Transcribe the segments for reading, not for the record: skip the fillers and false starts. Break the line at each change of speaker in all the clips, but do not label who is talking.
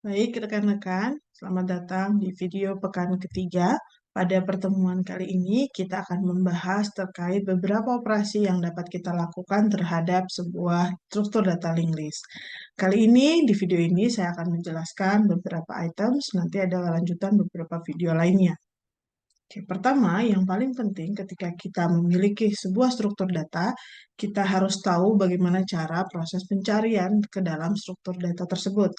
Baik, rekan-rekan, selamat datang di video pekan ketiga. Pada pertemuan kali ini, kita akan membahas terkait beberapa operasi yang dapat kita lakukan terhadap sebuah struktur data linked list. Kali ini, di video ini, saya akan menjelaskan beberapa items, nanti ada lanjutan beberapa video lainnya. Oke, pertama, yang paling penting ketika kita memiliki sebuah struktur data, kita harus tahu bagaimana cara proses pencarian ke dalam struktur data tersebut.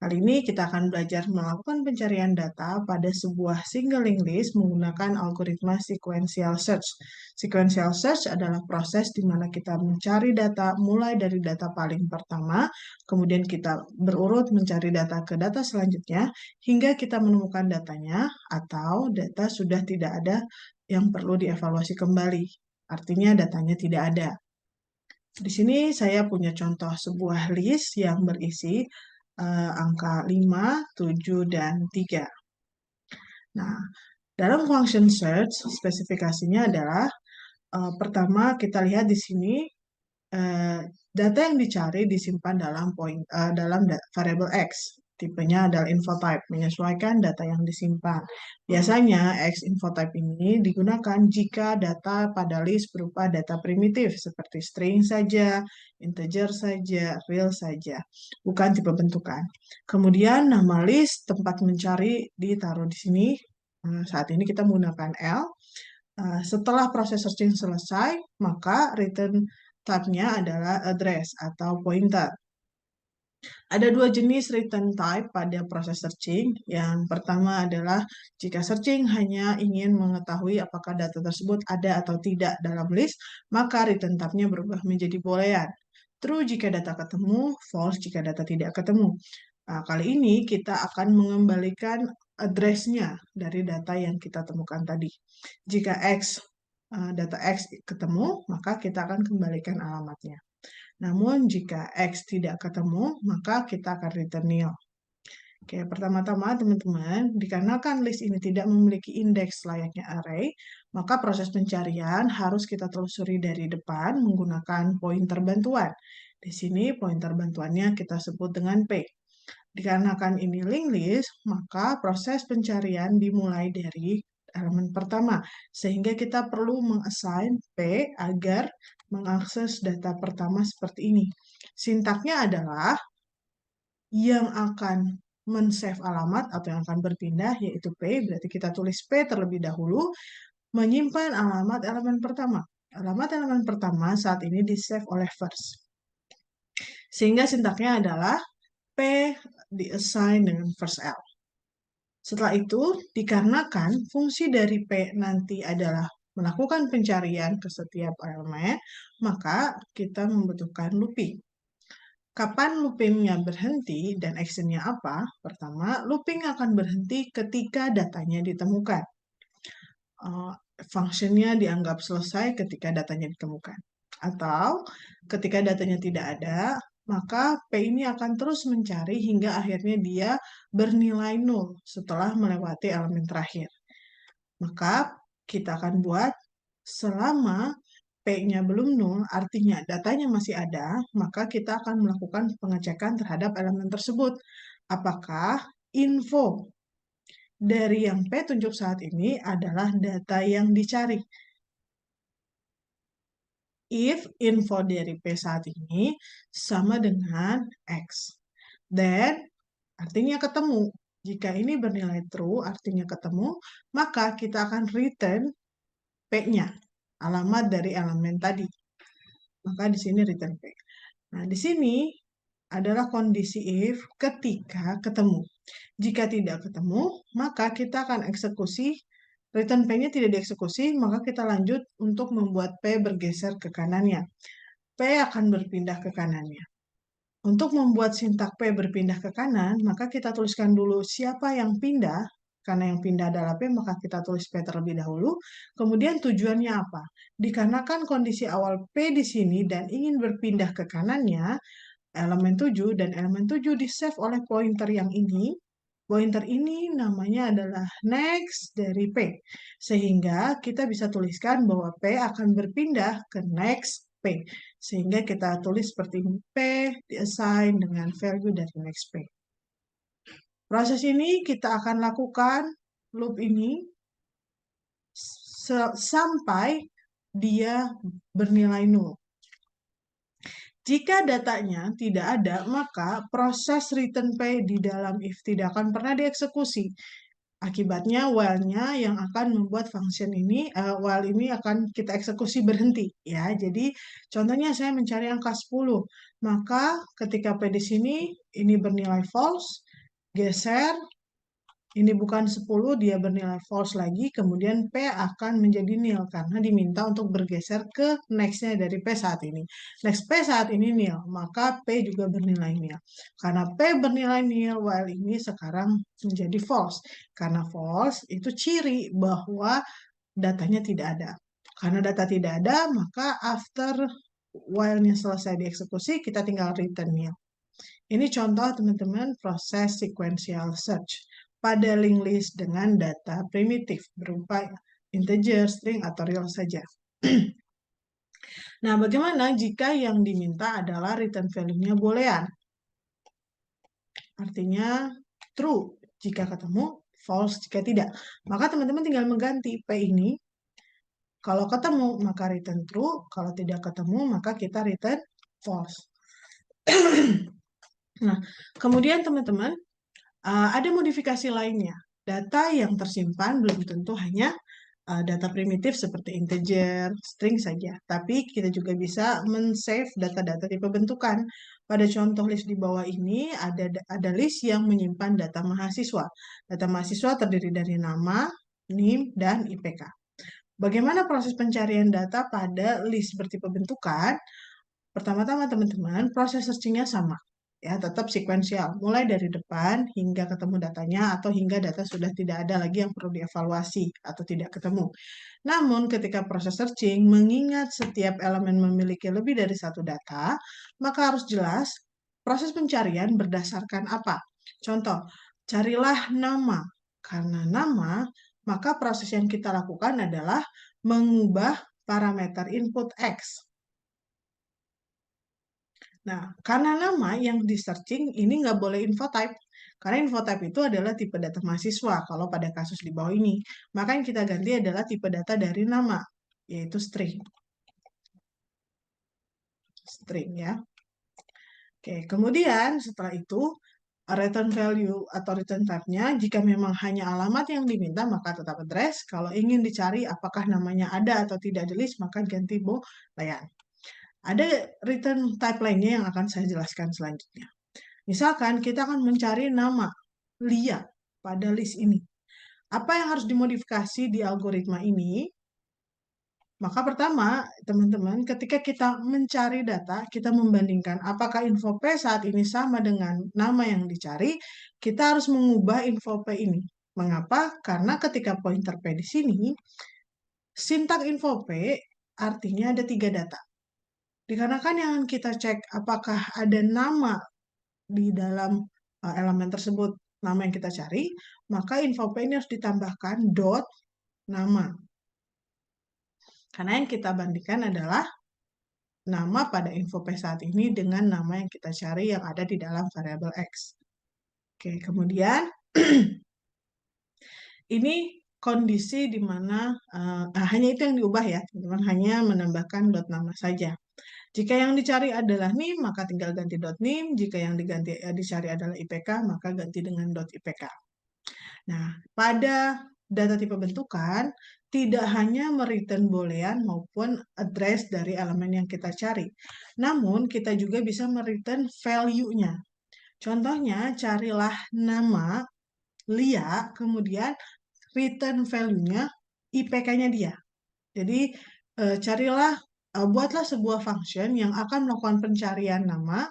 Kali ini kita akan belajar melakukan pencarian data pada sebuah single linked list menggunakan algoritma sequential search. Sequential search adalah proses di mana kita mencari data mulai dari data paling pertama, kemudian kita berurut mencari data ke data selanjutnya, hingga kita menemukan datanya atau data sudah tidak ada yang perlu dievaluasi kembali. Artinya datanya tidak ada. Di sini saya punya contoh sebuah list yang berisi angka 5, 7, dan 3. Nah, dalam function search, spesifikasinya adalah pertama kita lihat di sini data yang dicari disimpan dalam variable X. Tipenya adalah info type, menyesuaikan data yang disimpan. Biasanya X info type ini digunakan jika data pada list berupa data primitif seperti string saja, integer saja, real saja, bukan tipe bentukan. Kemudian nama list tempat mencari ditaruh di sini. Saat ini kita menggunakan L. Setelah proses searching selesai, maka return type-nya adalah address atau pointer. Ada dua jenis return type pada proses searching. Yang pertama adalah jika searching hanya ingin mengetahui apakah data tersebut ada atau tidak dalam list, maka return type-nya berubah menjadi boolean. True jika data ketemu, false jika data tidak ketemu. Nah, kali ini kita akan mengembalikan address-nya dari data yang kita temukan tadi. Jika data X ketemu, maka kita akan kembalikan alamatnya. Namun jika X tidak ketemu, maka kita akan return nil. Oke, pertama-tama teman-teman, dikarenakan list ini tidak memiliki indeks layaknya array, maka proses pencarian harus kita telusuri dari depan menggunakan pointer bantuan. Di sini pointer bantuannya kita sebut dengan P. Dikarenakan ini linked list, maka proses pencarian dimulai dari elemen pertama, sehingga kita perlu mengassign P agar mengakses data pertama seperti ini. Sintaknya adalah yang akan men-save alamat atau yang akan berpindah, yaitu P, berarti kita tulis P terlebih dahulu, menyimpan alamat elemen pertama. Alamat elemen pertama saat ini di-save oleh first. Sehingga sintaknya adalah P di-assign dengan first L. Setelah itu, dikarenakan fungsi dari P nanti adalah melakukan pencarian ke setiap elemen, maka kita membutuhkan looping. Kapan loopingnya berhenti dan actionnya apa? Pertama, looping akan berhenti ketika datanya ditemukan. Fungsinya dianggap selesai ketika datanya ditemukan. Atau ketika datanya tidak ada, maka P ini akan terus mencari hingga akhirnya dia bernilai 0 setelah melewati elemen terakhir. Maka kita akan buat selama P-nya belum 0, artinya datanya masih ada, maka kita akan melakukan pengecekan terhadap elemen tersebut. Apakah info dari yang P tunjuk saat ini adalah data yang dicari? If info dari P saat ini sama dengan X. Then, artinya ketemu. Jika ini bernilai true, artinya ketemu, maka kita akan return P-nya, alamat dari elemen tadi. Maka di sini return P. Nah, di sini adalah kondisi if ketika ketemu. Jika tidak ketemu, maka kita akan eksekusi, return P-nya tidak dieksekusi, maka kita lanjut untuk membuat P bergeser ke kanannya. P akan berpindah ke kanannya. Untuk membuat sintak P berpindah ke kanan, maka kita tuliskan dulu siapa yang pindah. Karena yang pindah adalah P, maka kita tulis P terlebih dahulu. Kemudian tujuannya apa? Dikarenakan kondisi awal P di sini dan ingin berpindah ke kanannya, elemen 7 dan elemen 7 di-save oleh pointer yang ini. Pointer ini namanya adalah next dari P. Sehingga kita bisa tuliskan bahwa P akan berpindah ke next P. Sehingga kita tulis seperti ini, P di-assign dengan value dari next P. Proses ini kita akan lakukan loop ini sampai dia bernilai 0. Jika datanya tidak ada, maka proses return pay di dalam if tidak akan pernah dieksekusi. Akibatnya while-nya yang akan membuat function ini, while ini akan kita eksekusi berhenti. Ya, jadi contohnya saya mencari angka 10. Maka ketika P di sini, ini bernilai false, geser, ini bukan 10, dia bernilai false lagi, kemudian P akan menjadi nil, karena diminta untuk bergeser ke next-nya dari P saat ini. Next P saat ini nil, maka P juga bernilai nil. Karena P bernilai nil, while ini sekarang menjadi false. Karena false, itu ciri bahwa datanya tidak ada. Karena data tidak ada, maka after while-nya selesai dieksekusi, kita tinggal return nil. Ini contoh teman-teman proses sequential search pada linked list dengan data primitif berupa integer, string, atau real saja. Nah, bagaimana jika yang diminta adalah return value-nya boolean? Artinya true jika ketemu, false jika tidak. Maka teman-teman tinggal mengganti P ini. Kalau ketemu, maka return true. Kalau tidak ketemu, maka kita return false. Nah, kemudian teman-teman, ada modifikasi lainnya. Data yang tersimpan belum tentu hanya data primitif seperti integer, string saja. Tapi kita juga bisa men-save data-data tipe bentukan. Pada contoh list di bawah ini ada list yang menyimpan data mahasiswa. Data mahasiswa terdiri dari nama, NIM, dan IPK. Bagaimana proses pencarian data pada list bertipe bentukan? Pertama-tama teman-teman, proses searching-nya sama. Ya, tetap sekuensial, mulai dari depan hingga ketemu datanya atau hingga data sudah tidak ada lagi yang perlu dievaluasi atau tidak ketemu. Namun, ketika proses searching mengingat setiap elemen memiliki lebih dari satu data, maka harus jelas proses pencarian berdasarkan apa. Contoh, carilah nama. Karena nama, maka proses yang kita lakukan adalah mengubah parameter input X. Nah, karena nama yang di searching ini nggak boleh info type. Karena info type itu adalah tipe data mahasiswa kalau pada kasus di bawah ini. Maka yang kita ganti adalah tipe data dari nama, yaitu string. String ya. Oke, kemudian setelah itu return value atau return type-nya jika memang hanya alamat yang diminta maka tetap address. Kalau ingin dicari apakah namanya ada atau tidak di list maka ganti boolean. Ada return type lainnya yang akan saya jelaskan selanjutnya. Misalkan kita akan mencari nama Lia pada list ini. Apa yang harus dimodifikasi di algoritma ini? Maka pertama, teman-teman, ketika kita mencari data, kita membandingkan apakah info P saat ini sama dengan nama yang dicari, kita harus mengubah info P ini. Mengapa? Karena ketika pointer P di sini, sintak info P artinya ada 3 data. Dikarenakan yang kita cek apakah ada nama di dalam elemen tersebut, nama yang kita cari, maka info P ini harus ditambahkan dot nama. Karena yang kita bandingkan adalah nama pada info P saat ini dengan nama yang kita cari yang ada di dalam variabel X. Oke, kemudian ini kondisi di mana hanya itu yang diubah ya, teman-teman, hanya menambahkan dot nama saja. Jika yang dicari adalah NIM, maka tinggal ganti dot .nim. Jika yang dicari adalah IPK, maka ganti dengan dot .ipk. Nah, pada data tipe bentukan, tidak hanya mereturn boolean maupun address dari elemen yang kita cari. Namun, kita juga bisa mereturn value-nya. Contohnya, carilah nama Lia, kemudian return value-nya IPK-nya dia. Jadi, buatlah sebuah function yang akan melakukan pencarian nama,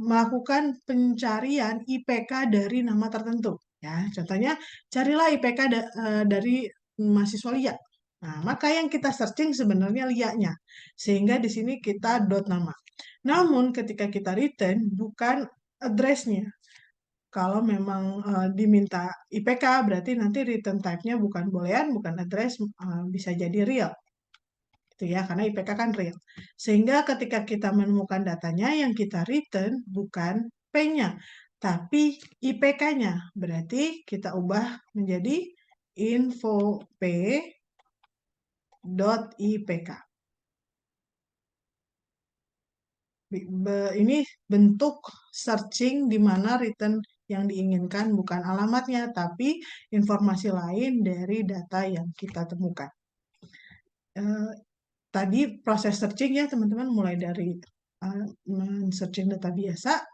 melakukan pencarian IPK dari nama tertentu. Ya, contohnya carilah IPK dari mahasiswa Lia. Nah, maka yang kita searching sebenarnya Lia-nya. Sehingga di sini kita dot nama. Namun ketika kita return bukan address-nya. Kalau memang diminta IPK berarti nanti return type-nya bukan boolean, bukan address, bisa jadi real. Itu ya, karena IPK kan real. Sehingga ketika kita menemukan datanya yang kita return bukan P-nya, Tapi IPK-nya berarti kita ubah menjadi infop.ipk. Ini bentuk searching di mana return yang diinginkan bukan alamatnya, tapi informasi lain dari data yang kita temukan. Tadi proses searching ya teman-teman, mulai dari men-searching data biasa,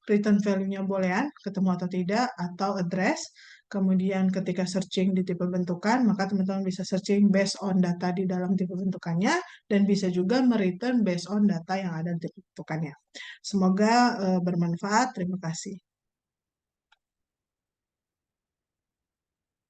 return value-nya boolean, ketemu atau tidak, atau address. Kemudian ketika searching di tipe bentukan, maka teman-teman bisa searching based on data di dalam tipe bentukannya, dan bisa juga mereturn based on data yang ada di tipe bentukannya. Semoga bermanfaat. Terima kasih.